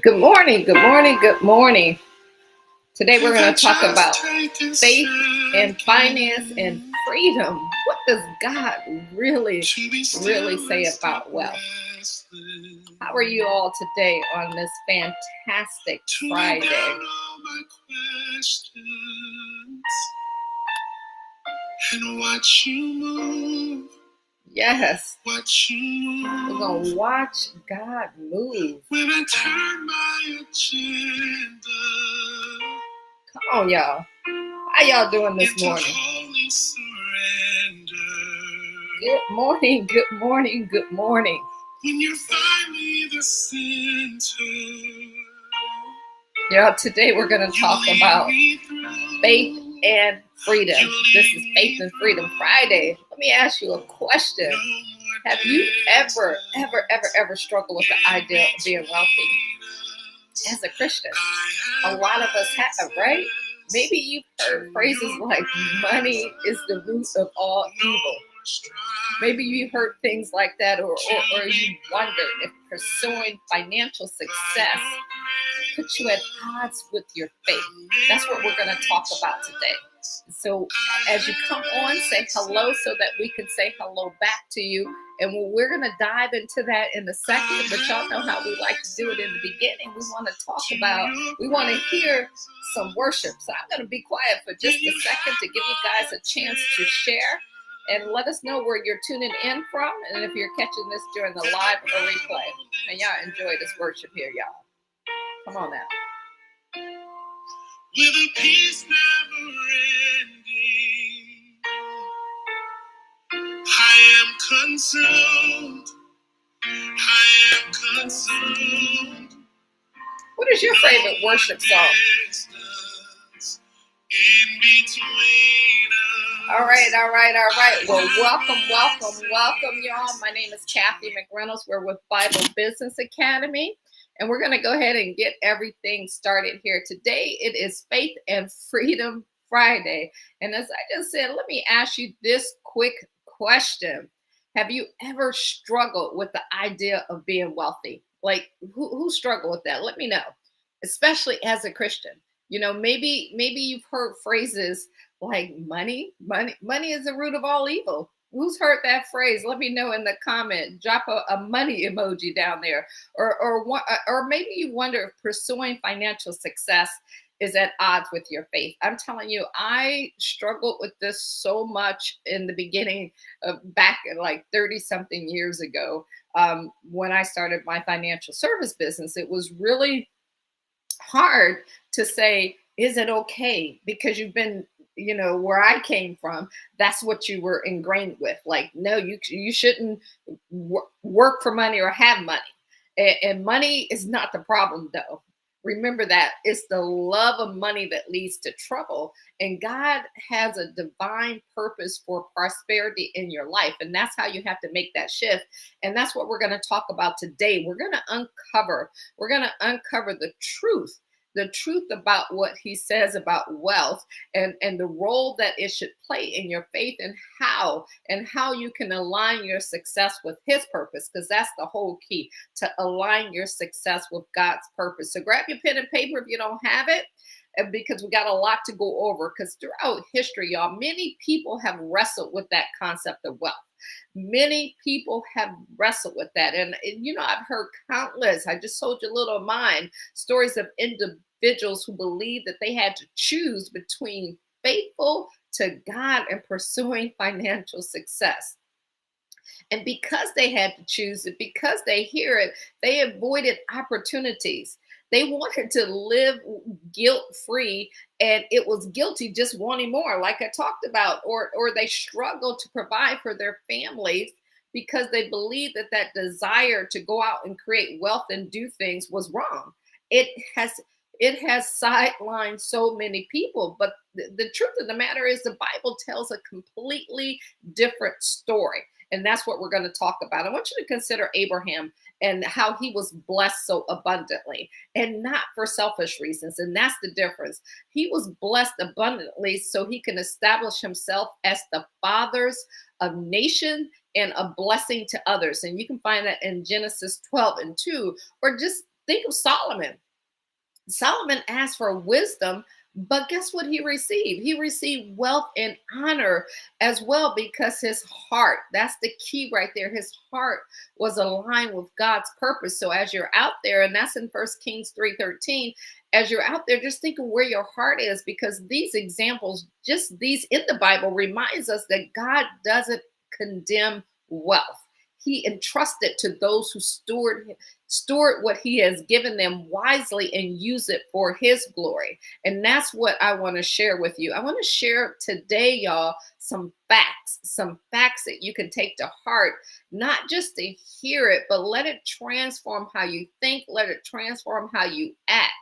Good morning, good morning, good morning. Today we're going to talk about faith and finance and freedom. What does God really say about wealth? How are you all today on this fantastic Friday? And watch you move. Yes. Watch you move. We're going to watch God move. When I turn my agenda. Come on, y'all. How y'all doing this morning? Good morning, good morning, good morning. When you're finally the center. Yeah, today we're going to talk about faith and freedom. This is Faith and Freedom Friday. Let me ask you a question. Have you ever struggled with the idea of being wealthy as a Christian? A lot of us have, right? Maybe you've heard phrases like money is the root of all evil. Maybe you heard things like that, or you wondered if pursuing financial success puts you at odds with your faith. That's what we're going to talk about today. So as you come on, say hello so that we can say hello back to you. And we're going to dive into that in a second, but y'all know how we like to do it in the beginning. We want to hear some worship. So I'm going to be quiet for just a second to give you guys a chance to share and let us know where you're tuning in from. And if you're catching this during the live or replay. And y'all enjoy this worship here, y'all. Come on now. With a peace never ending, I am consumed. What is your favorite worship song? In between us. All right. Well, welcome, y'all. My name is Cathy McReynolds. We're with Bible Business Academy. And we're going to go ahead and get everything started here. Today, it is Faith and Freedom Friday. And as I just said, let me ask you this quick question. Have you ever struggled with the idea of being wealthy? Like, who struggled with that? Let me know, especially as a Christian. You know, maybe you've heard phrases like money is the root of all evil. Who's heard that phrase? Let me know in the comment. Drop a money emoji down there. Or maybe you wonder if pursuing financial success is at odds with your faith. I'm telling you, I struggled with this so much in the beginning of back like 30 something years ago. When I started my financial service business, it was really hard to say, is it okay? Because you've been, where I came from, that's what you were ingrained with. Like, no, you shouldn't work for money or have money. And money is not the problem, though. Remember that it's the love of money that leads to trouble. And God has a divine purpose for prosperity in your life. And that's how you have to make that shift. And that's what we're going to talk about today. We're going to uncover the truth about what he says about wealth and the role that it should play in your faith and how you can align your success with his purpose, because that's the whole key, to align your success with God's purpose. So grab your pen and paper if you don't have it, because we got a lot to go over, because throughout history, y'all, many people have wrestled with that concept of wealth. Many people have wrestled with that. And I've heard countless, I just told you a little of mine, stories of individuals who believed that they had to choose between faithful to God and pursuing financial success. And because they had to choose it, because they hear it, they avoided opportunities. They wanted to live guilt-free, and it was guilty just wanting more, like I talked about, or they struggled to provide for their families because they believed that desire to go out and create wealth and do things was wrong. It has sidelined so many people, but the truth of the matter is the Bible tells a completely different story. And that's what we're going to talk about. I want you to consider Abraham and how he was blessed so abundantly, and not for selfish reasons. And that's the difference. He was blessed abundantly so he can establish himself as the fathers of nations and a blessing to others. And you can find that in Genesis 12:2. Or just think of Solomon. Solomon asked for wisdom, but guess what he received? He received wealth and honor as well, because his heart, that's the key right there. His heart was aligned with God's purpose. So as you're out there, and that's in 1 Kings 3:13, as you're out there, just think of where your heart is, because these examples, just these in the Bible, reminds us that God doesn't condemn wealth. He entrusted to those who steward what he has given them wisely and use it for his glory. And that's what I want to share with you. I want to share today, y'all, some facts that you can take to heart, not just to hear it, but let it transform how you think, let it transform how you act,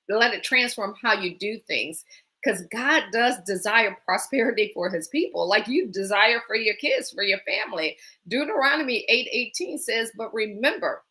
let it transform how you do things. Because God does desire prosperity for his people, like you desire for your kids, for your family. Deuteronomy 8:18 says, but remember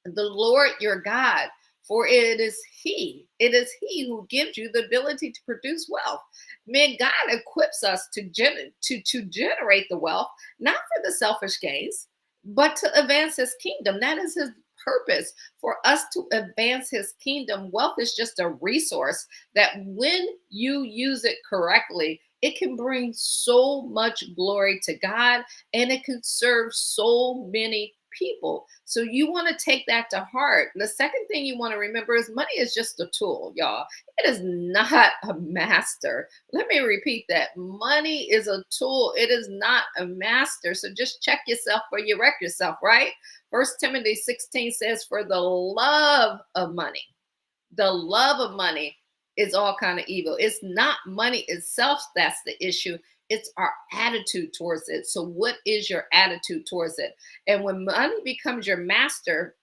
the Lord your God, for it is he who gives you the ability to produce wealth. Man, God equips us to generate the wealth, not for the selfish gains, but to advance his kingdom. That is his purpose, for us to advance his kingdom. Wealth is just a resource that when you use it correctly, it can bring so much glory to God, and it can serve so many people. So you want to take that to heart. The second thing you want to remember is money is just a tool, y'all. It is not a master. Let me repeat that. Money is a tool. It is not a master. So just check yourself before you wreck yourself, right? 1 Timothy 16 says, for the love of money is all kind of evil. It's not money itself that's the issue. It's our attitude towards it. So what is your attitude towards it? And when money becomes your master,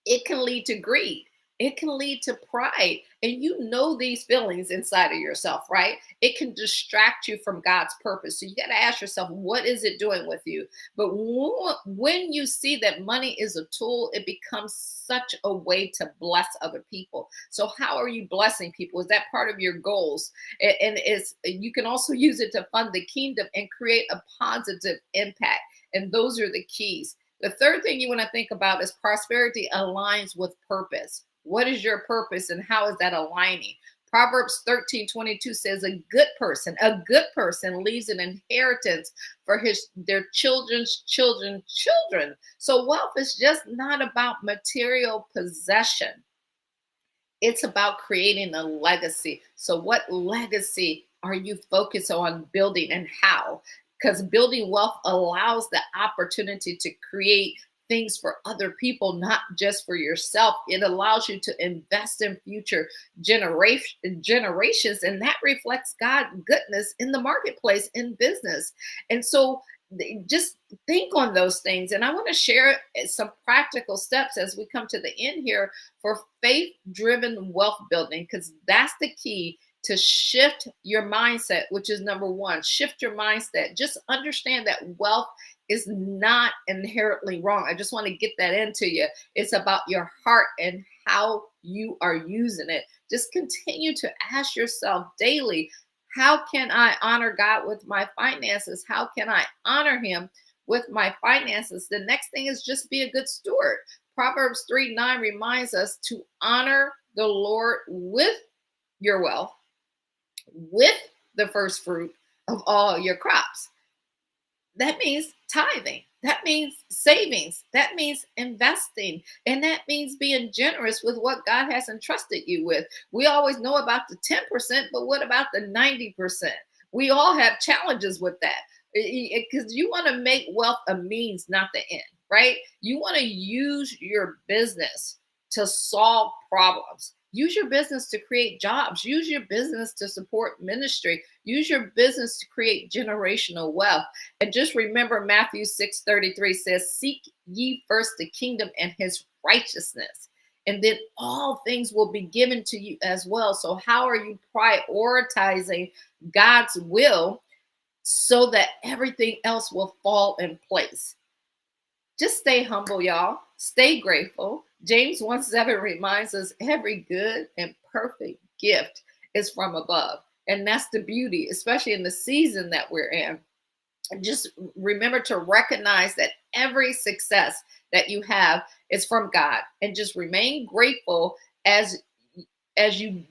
it can lead to greed. It can lead to pride. And you know these feelings inside of yourself, right? It can distract you from God's purpose. So you got to ask yourself, what is it doing with you? But when you see that money is a tool, it becomes such a way to bless other people. So how are you blessing people? Is that part of your goals? And you can also use it to fund the kingdom and create a positive impact. And those are the keys. The third thing you want to think about is prosperity aligns with purpose. What is your purpose and how is that aligning? Proverbs 13:22 says a good person leaves an inheritance for their children's children. So wealth is just not about material possession. It's about creating a legacy. So what legacy are you focused on building, and how? Because building wealth allows the opportunity to create things for other people, not just for yourself. It allows you to invest in future generations, and that reflects God's goodness in the marketplace, in business. And so just think on those things. And I want to share some practical steps as we come to the end here for faith-driven wealth building, because that's the key to shift your mindset, which is number one. Shift your mindset. Just understand that wealth is not inherently wrong. I just want to get that into you. It's about your heart and how you are using it. Just continue to ask yourself daily, how can I honor God with my finances? How can I honor him with my finances? The next thing is just be a good steward. Proverbs 3:9 reminds us to honor the Lord with your wealth, with the first fruit of all your crops. That means tithing. That means savings. That means investing. And that means being generous with what God has entrusted you with. We always know about the 10%, but what about the 90%? We all have challenges with that, because you want to make wealth a means, not the end, right? You want to use your business to solve problems. Use your business to create jobs. Use your business to support ministry. Use your business to create generational wealth. And just remember, Matthew 6:33 says, seek ye first the kingdom and his righteousness, and then all things will be given to you as well. So how are you prioritizing God's will so that everything else will fall in place? Just stay humble, y'all. Stay grateful. James 1:7 reminds us every good and perfect gift is from above. And that's the beauty, especially in the season that we're in. just remember to recognize that every success that you have is from God, and just remain grateful as you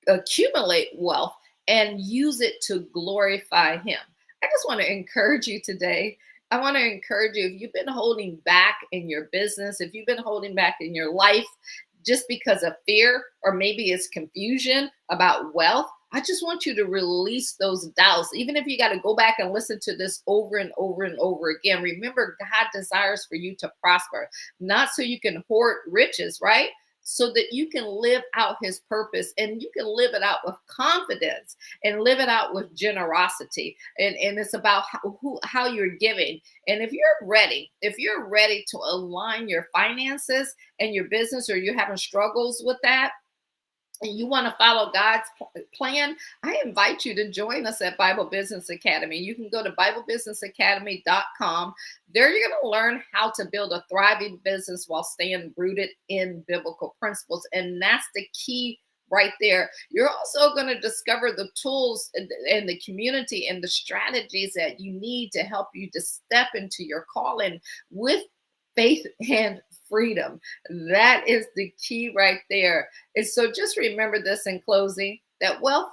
accumulate wealth and use it to glorify him. I just want to encourage you today. I want to encourage you, if you've been holding back in your business, if you've been holding back in your life just because of fear, or maybe it's confusion about wealth, I just want you to release those doubts. Even if you got to go back and listen to this over and over and over again, remember God desires for you to prosper, not so you can hoard riches, right? So that you can live out his purpose, and you can live it out with confidence and live it out with generosity. And it's about how you're giving. And if you're ready to align your finances and your business, or you're having struggles with that, and you want to follow God's plan, I invite you to join us at Bible Business Academy. You can go to BibleBusinessAcademy.com. There you're going to learn how to build a thriving business while staying rooted in biblical principles. And that's the key right there. You're also going to discover the tools and the community and the strategies that you need to help you to step into your calling with faith and freedom. That is the key right there. And so just remember this in closing, that wealth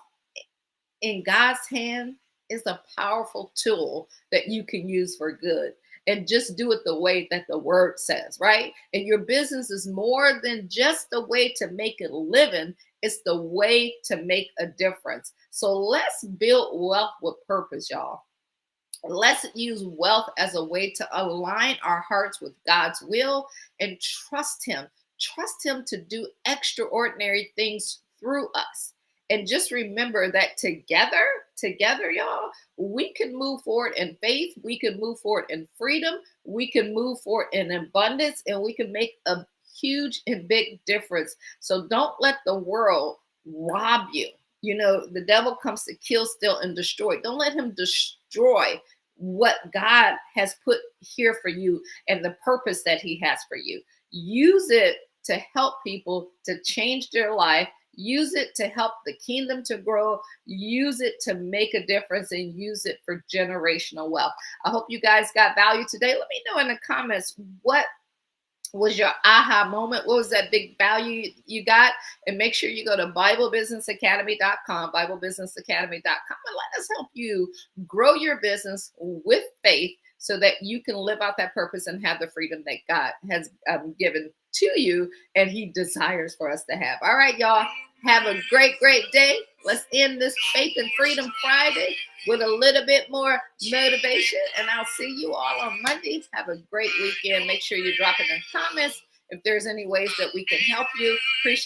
in God's hand is a powerful tool that you can use for good. And just do it the way that the word says, right? And your business is more than just a way to make a living. It's the way to make a difference. So let's build wealth with purpose, y'all. Let's use wealth as a way to align our hearts with God's will and trust him. Trust him to do extraordinary things through us. And just remember that together, y'all, we can move forward in faith. We can move forward in freedom. We can move forward in abundance, and we can make a huge and big difference. So don't let the world rob you. You know, the devil comes to kill, steal, and destroy. Don't let him destroy what God has put here for you and the purpose that he has for you. Use it to help people to change their life. Use it to help the kingdom to grow. Use it to make a difference, and use it for generational wealth. I hope you guys got value today. Let me know in the comments, what was your aha moment? What was that big value you got? And make sure you go to BibleBusinessAcademy.com, BibleBusinessAcademy.com, and let us help you grow your business with faith so that you can live out that purpose and have the freedom that God has given to you and he desires for us to have. All right, y'all. Have a great, great day. Let's end this Faith and Freedom Friday with a little bit more motivation. And I'll see you all on Monday. Have a great weekend. Make sure you drop it in the comments if there's any ways that we can help you. Appreciate